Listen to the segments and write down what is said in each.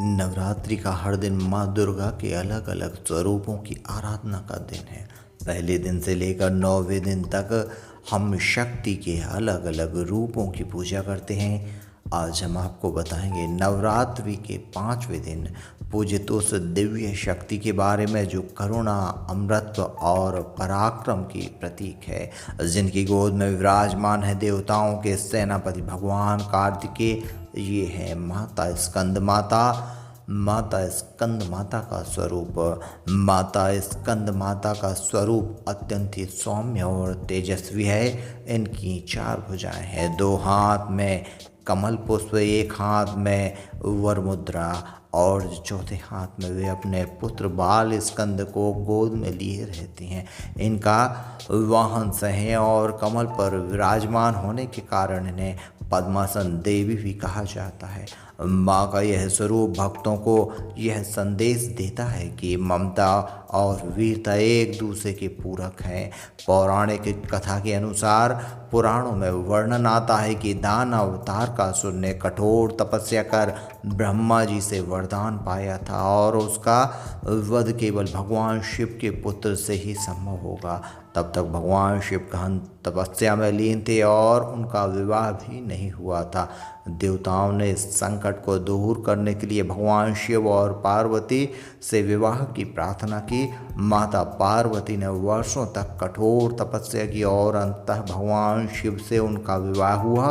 नवरात्रि का हर दिन माँ दुर्गा के अलग अलग स्वरूपों की आराधना का दिन है। पहले दिन से लेकर 9वें दिन तक हम शक्ति के अलग अलग रूपों की पूजा करते हैं। आज हम आपको बताएंगे नवरात्रि के 5वें दिन पूजित उस दिव्य शक्ति के बारे में जो करुणा, अमृतत्व और पराक्रम की प्रतीक है, जिनकी गोद में विराजमान है देवताओं के सेनापति भगवान कार्तिकेय। ये है माता स्कंद माता। माता स्कंद माता का स्वरूप। माता स्कंद माता का स्वरूप अत्यंत ही सौम्य और तेजस्वी है। इनकी 4 भुजाएं हैं, 2 हाथ में कमल पुष्प, 1 हाथ में वर मुद्रा और चौथे हाथ में वे अपने पुत्र बाल स्कंद को गोद में लिए रहती हैं। इनका वाहन सहे और कमल पर विराजमान होने के कारण इन्हें पद्मासन देवी भी कहा जाता है। माँ का यह स्वरूप भक्तों को यह संदेश देता है कि ममता और वीरता एक दूसरे के पूरक हैं। पौराणिक कथा के अनुसार पुराणों में वर्णन आता है कि दानव तारकासुर ने कठोर तपस्या कर ब्रह्मा जी से वरदान पाया था और उसका वध केवल भगवान शिव के पुत्र से ही संभव होगा। तब तक भगवान शिव गहन तपस्या में लीन थे और उनका विवाह भी नहीं हुआ था। देवताओं ने इस संकट को दूर करने के लिए भगवान शिव और पार्वती से विवाह की प्रार्थना की। माता पार्वती ने वर्षों तक कठोर तपस्या की और अंततः भगवान शिव से उनका विवाह हुआ।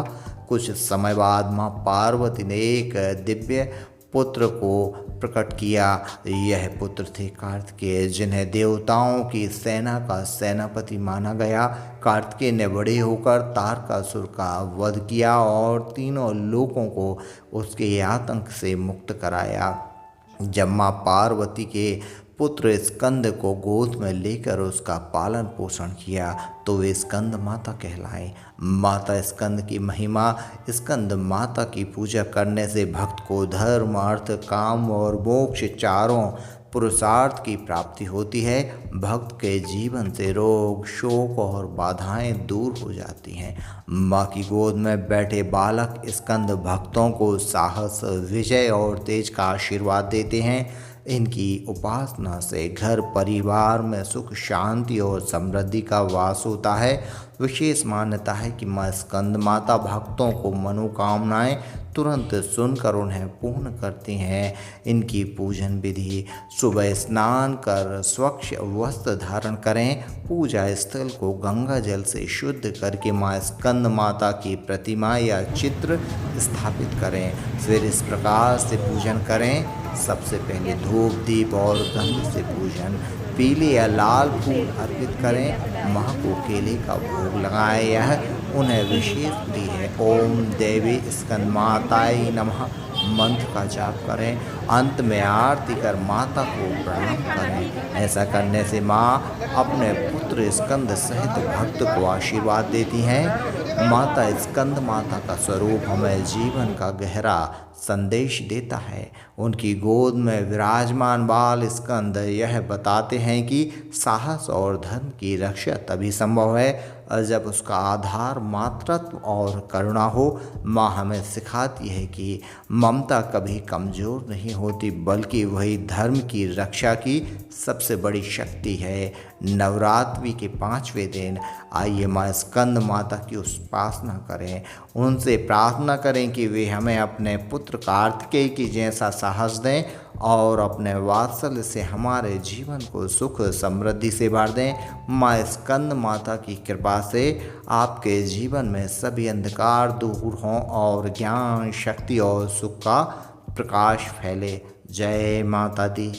कुछ समय बाद माँ पार्वती ने एक दिव्य पुत्र को प्रकट किया। यह पुत्र थे कार्तिकेय, जिन्हें देवताओं की सेना का सेनापति माना गया। कार्तिकेय ने बड़े होकर तारकासुर का वध किया और तीनों लोकों को उसके आतंक से मुक्त कराया। जब माँ पार्वती के पुत्र स्कंद को गोद में लेकर उसका पालन पोषण किया तो वे स्कंद माता कहलाए। माता स्कंद की महिमा। स्कंद माता की पूजा करने से भक्त को धर्म, अर्थ, काम और मोक्ष चारों पुरुषार्थ की प्राप्ति होती है। भक्त के जीवन से रोग, शोक और बाधाएं दूर हो जाती हैं। माँ की गोद में बैठे बालक स्कंद भक्तों को साहस, विजय और तेज का आशीर्वाद देते हैं। इनकी उपासना से घर परिवार में सुख, शांति और समृद्धि का वास होता है। विशेष मान्यता है कि माँ स्कंद माता भक्तों को मनोकामनाएं तुरंत सुनकर उन्हें पूर्ण करती हैं। इनकी पूजन विधि: सुबह स्नान कर स्वच्छ वस्त्र धारण करें। पूजा स्थल को गंगा जल से शुद्ध करके माँ स्कंद माता की प्रतिमा या चित्र स्थापित करें। फिर इस प्रकार से पूजन करें। सबसे पहले धूप, दीप और गंध से पूजन। पीले या लाल फूल अर्पित करें। माँ को केले का भोग लगाएं। यह उन्हें विशेष प्रिय है। ओम देवी स्कंद माताय नमः मंत्र का जाप करें। अंत में आरती कर माता को प्रणाम करें। ऐसा करने से माँ अपने पुत्र स्कंद सहित भक्त को आशीर्वाद देती हैं। माता स्कंद माता का स्वरूप हमें जीवन का गहरा संदेश देता है। उनकी गोद में विराजमान बाल स्कंद यह बताते हैं कि साहस और धर्म की रक्षा तभी संभव है जब उसका आधार मातृत्व और करुणा हो। माँ हमें सिखाती है कि ममता कभी कमज़ोर नहीं होती, बल्कि वही धर्म की रक्षा की सबसे बड़ी शक्ति है। नवरात्रि के 5वें दिन आइए माँ स्कंद माता की उपासना करें। उनसे प्रार्थना करें कि वे हमें अपने पुत्र कार्तिकेय की जैसा साहस दें और अपने वात्सल्य से हमारे जीवन को सुख समृद्धि से भर दें। माँ स्कंद माता की कृपा से आपके जीवन में सभी अंधकार दूर हों और ज्ञान, शक्ति और सुख का प्रकाश फैले। जय माता दी।